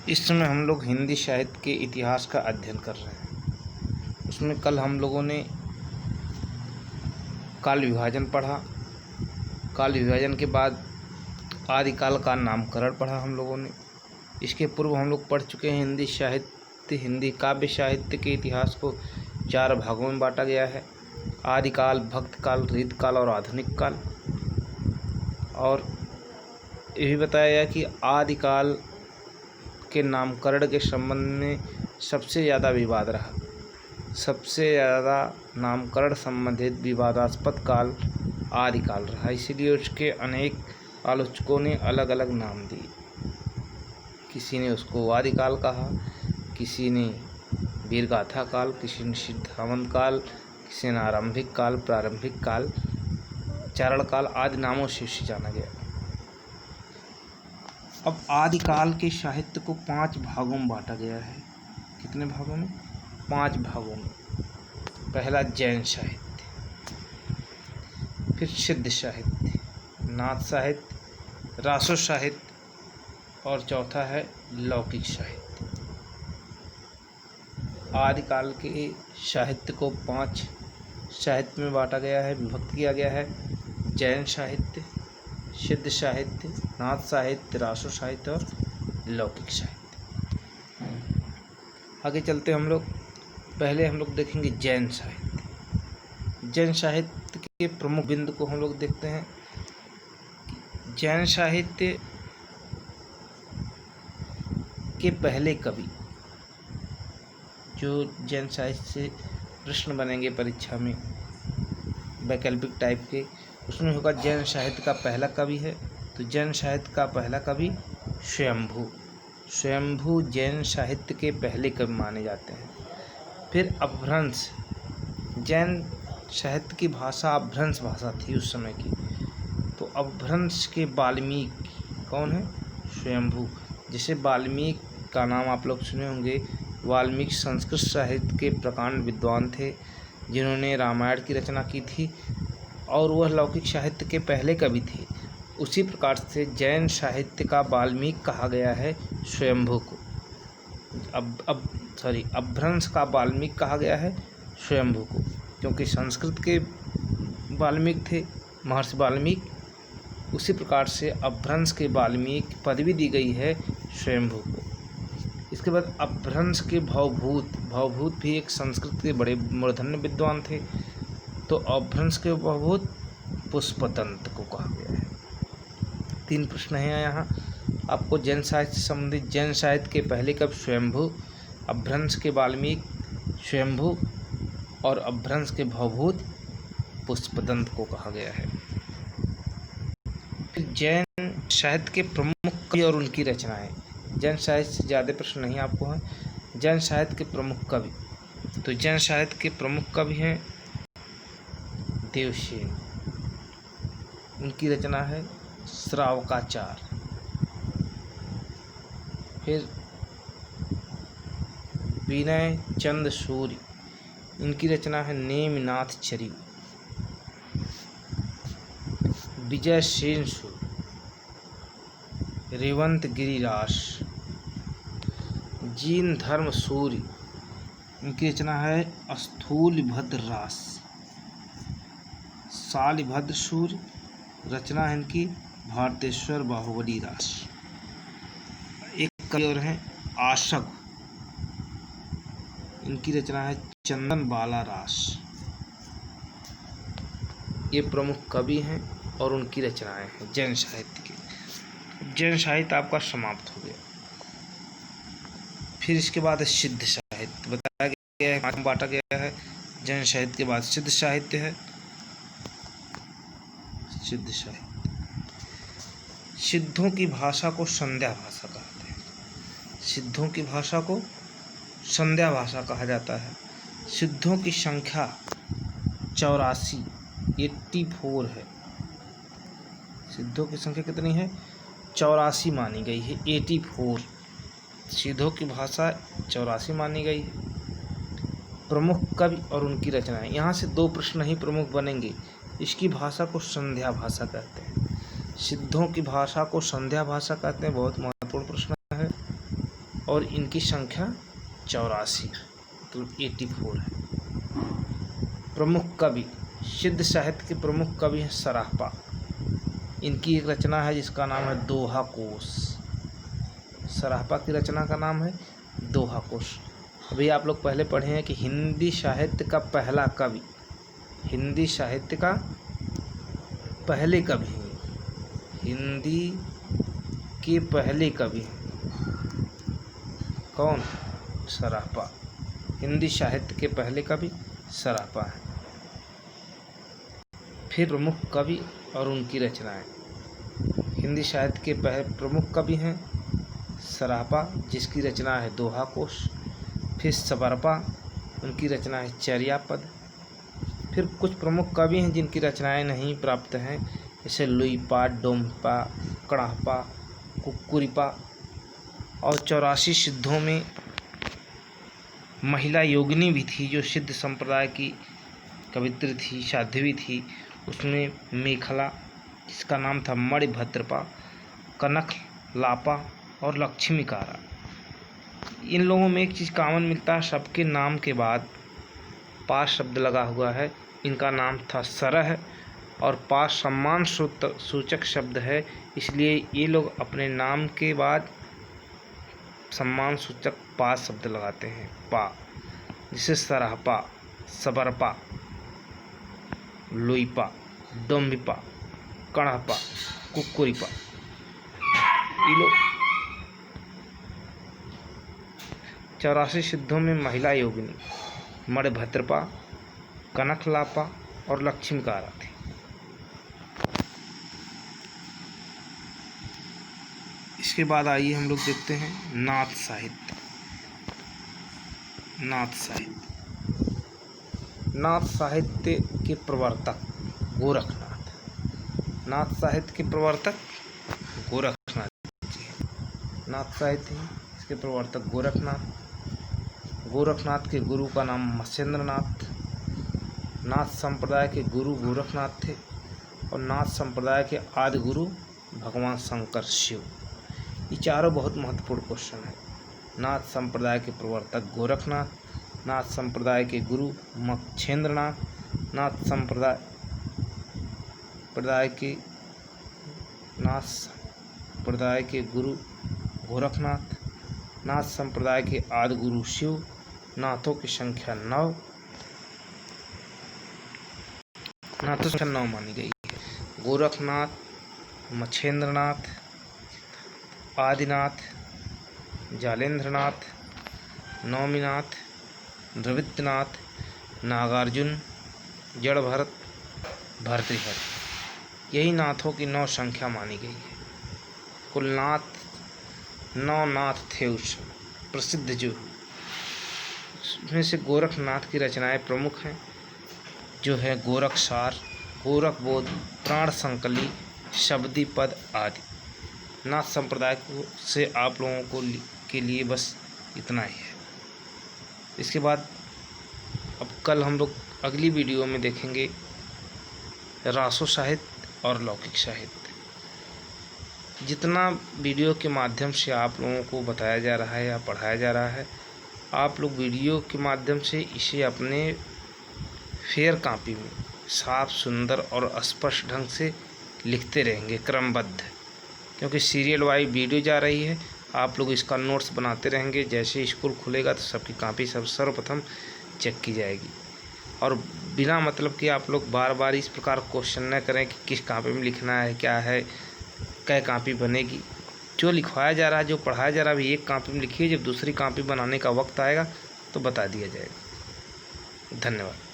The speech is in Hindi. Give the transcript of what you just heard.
इस समय हम लोग हिंदी साहित्य के इतिहास का अध्ययन कर रहे हैं। उसमें कल हम लोगों ने काल विभाजन पढ़ा। काल विभाजन के बाद आदिकाल का नामकरण पढ़ा हम लोगों ने। इसके पूर्व हम लोग पढ़ चुके हैं हिंदी साहित्य, हिंदी काव्य साहित्य के इतिहास को 4 भागों में बांटा गया है: आदिकाल, भक्तकाल, रीतकाल और आधुनिक काल। और ये भी बताया गया कि आदिकाल के नामकरण के संबंध में सबसे ज़्यादा विवाद रहा। सबसे ज़्यादा नामकरण संबंधित विवादास्पद काल आदिकाल रहा, इसीलिए उसके अनेक आलोचकों ने अलग अलग नाम दिए। किसी ने उसको आदिकाल कहा, किसी ने वीरगाथा काल, किसी ने सिद्धावंत काल, किसी ने आरंभिक काल, प्रारंभिक काल, चारण काल आदि नामों से उसे जाना गया। अब आदिकाल के साहित्य को 5 भागों में बांटा गया है। कितने भागों में? 5 भागों में। पहला जैन साहित्य, फिर सिद्ध साहित्य, नाथ साहित्य, रासो साहित्य और चौथा है लौकिक साहित्य। आदिकाल के साहित्य को 5 साहित्य में बांटा गया है, विभक्त किया गया है: जैन साहित्य, सिद्ध साहित्य, नाथ साहित्य, रासो साहित्य और लौकिक साहित्य। आगे चलते हम लोग। पहले हम लोग देखेंगे जैन साहित्य। जैन साहित्य के प्रमुख बिंदु को हम लोग देखते हैं। जैन साहित्य के पहले कवि, जो जैन साहित्य से प्रश्न बनेंगे परीक्षा में वैकल्पिक टाइप के, उसमें होगा जैन साहित्य का पहला कवि है। तो जैन साहित्य का पहला कवि स्वयंभू। स्वयंभू जैन साहित्य के पहले कवि माने जाते हैं। फिर अपभ्रंश। जैन साहित्य की भाषा अपभ्रंश भाषा थी उस समय की। तो अपभ्रंश के वाल्मीकि कौन है? स्वयंभू। जैसे वाल्मीकि का नाम आप लोग सुने होंगे। वाल्मीकि संस्कृत साहित्य के प्रकांड विद्वान थे, जिन्होंने रामायण की रचना की थी और वह लौकिक साहित्य के पहले कवि थे। उसी प्रकार से जैन साहित्य का वाल्मीकि कहा गया है स्वयंभू को। अपभ्रंश का वाल्मीकि कहा गया है स्वयंभू को, क्योंकि संस्कृत के वाल्मीकि थे महर्षि वाल्मीकि। उसी प्रकार से अपभ्रंश के वाल्मीकि पदवी दी गई है स्वयंभू को। इसके बाद अपभ्रंश के भवभूत भी एक संस्कृत के बड़े मूर्धन्य विद्वान थे। तो अपभ्रंश के भवभूत पुष्पदंत को कहा गया है। 3 प्रश्न हैं यहाँ आपको जैन साहित्य से संबंधित। जैन साहित्य के पहले कवि स्वयंभू, अपभ्रंश के वाल्मीकि स्वयंभू और अपभ्रंश के भवभूत पुष्पदंत को कहा गया है। फिर जैन साहित्य के प्रमुख कवि और उनकी रचनाएं। जैन साहित्य से ज़्यादा प्रश्न नहीं आपको हैं। जैन साहित्य के प्रमुख कवि, तो जैन साहित्य के प्रमुख कवि हैं देवसेन। उनकी रचना है श्रावकाचार। फिर विनय चंद सूर्य, इनकी रचना है नेमिनाथ चरिऊ। विजय सेन सूर्य, रेवंत गिरिरास। जीन धर्म सूर्य, इनकी रचना है स्थूलभद्र रास। शालिभद्र सूर्य, रचना है इनकी भारतेश्वर बाहुबली रास। एक कवि और हैं आशग, इनकी रचना है चंदन बाला रास। ये प्रमुख कवि हैं और उनकी रचनाएं हैं जैन साहित्य की। जैन साहित्य आपका समाप्त हो गया। फिर इसके बाद सिद्ध साहित्य बताया गया है, 5 में बांटा गया है। जैन साहित्य के बाद सिद्ध साहित्य है। सिद्ध साहित्य, सिद्धों की भाषा को संध्या भाषा कहते हैं। सिद्धों की भाषा को संध्या भाषा कहा जाता है। सिद्धों की संख्या 84 है। सिद्धों की संख्या कितनी है? 84 मानी गई है। 84 सिद्धों की भाषा 84 मानी गई है। प्रमुख कवि और उनकी रचनाएं। यहाँ से 2 प्रश्न ही प्रमुख बनेंगे। इसकी भाषा को संध्या भाषा कहते हैं। सिद्धों की भाषा को संध्या भाषा कहते हैं, बहुत महत्वपूर्ण प्रश्न है। और इनकी संख्या 84 मतलब 84 है। प्रमुख कवि, सिद्ध साहित्य के प्रमुख कवि हैं सरापा। इनकी एक रचना है जिसका नाम है दोहा कोश। सरापा की रचना का नाम है दोहा कोश। अभी आप लोग पहले पढ़े हैं कि हिंदी साहित्य का पहला कवि, हिंदी साहित्य का पहले कवि हैं, हिंदी के पहले कवि हैं कौन? सरापा। हिंदी साहित्य के पहले कवि सरापा हैं। फिर प्रमुख कवि और उनकी रचनाएं। हिंदी साहित्य के प्रमुख कवि हैं सरापा, जिसकी रचना है दोहा कोश। फिर सबरपा, उनकी रचना है चर्यापद। फिर कुछ प्रमुख कवि हैं जिनकी रचनाएं नहीं प्राप्त हैं, जैसे लुईपा, डोमपा, कड़ाहपा, कुक्कुरिपा। और 84 सिद्धों में महिला योगिनी भी थी, जो सिद्ध संप्रदाय की कवित्री थी, साध्वी थी। उसमें मेखला, जिसका नाम था मणिभद्रपा, कनक लापा और लक्ष्मीकारा। इन लोगों में एक चीज़ कॉमन मिलता है, सबके नाम के बाद पा शब्द लगा हुआ है। इनका नाम था सरह और पा सम्मान सूचक शब्द है, इसलिए ये लोग अपने नाम के बाद सम्मान सूचक पा शब्द लगाते हैं, पा। जिसे सराहपा, सबरपा, लुईपा, डोम्बिपा, कड़हपा, कुक्कुरिपा, ये लोग 84 सिद्धों में महिला योगिनी मणिभद्रपा, कनकलापा और लक्ष्मीकारा थी। इसके बाद आइए हम लोग देखते हैं नाथ साहित्य। नाथ साहित्य, नाथ साहित्य के प्रवर्तक गोरखनाथ। नाथ साहित्य के प्रवर्तक गोरखनाथ जी हैं। नाथ साहित्य इसके प्रवर्तक गोरखनाथ। गोरखनाथ के गुरु का नाम मत्स्येंद्रनाथ। नाथ संप्रदाय के गुरु गोरखनाथ थे और नाथ संप्रदाय के आदि गुरु भगवान शंकर शिव। ये चारों बहुत महत्वपूर्ण क्वेश्चन है। नाथ संप्रदाय के प्रवर्तक गोरखनाथ, नाथ संप्रदाय के गुरु मत्स्येंद्रनाथ, नाथ संप्रदाय के गुरु गोरखनाथ, नाथ संप्रदाय के आदि गुरु शिव। नाथों की संख्या 9, नाथों की संख्या 9 मानी गई है। गोरखनाथ, मत्स्येंद्रनाथ, आदिनाथ, जालेंद्रनाथ, नौमीनाथ, द्रविड़नाथ, नागार्जुन, जड़भरत, भर्तृहरि, यही नाथों की 9 संख्या मानी गई है। कुल नाथ 9 नाथ थे उस समय प्रसिद्ध, जो उसमें से गोरखनाथ की रचनाएं प्रमुख हैं, जो है गोरखसार, गोरखबोध, प्राण संकली, शबदी पद आदि। नाथ संप्रदाय से आप लोगों को के लिए बस इतना ही है। इसके बाद अब कल हम लोग अगली वीडियो में देखेंगे रासो साहित्य और लौकिक साहित्य। जितना वीडियो के माध्यम से आप लोगों को बताया जा रहा है या पढ़ाया जा रहा है, आप लोग वीडियो के माध्यम से इसे अपने फेयर कॉपी में साफ, सुंदर और स्पष्ट ढंग से लिखते रहेंगे क्रमबद्ध, क्योंकि सीरियल वाइज वीडियो जा रही है। आप लोग इसका नोट्स बनाते रहेंगे। जैसे स्कूल खुलेगा तो सबकी कॉपी सर्वप्रथम चेक की जाएगी, और बिना मतलब कि आप लोग बार बार इस प्रकार क्वेश्चन न करें कि किस कॉपी में लिखना है, क्या है, क्या कॉपी बनेगी। जो लिखवाया जा रहा है, जो पढ़ाया जा रहा है, अभी एक कॉपी में लिखिए, जब दूसरी कॉपी बनाने का वक्त आएगा तो बता दिया जाएगा। धन्यवाद।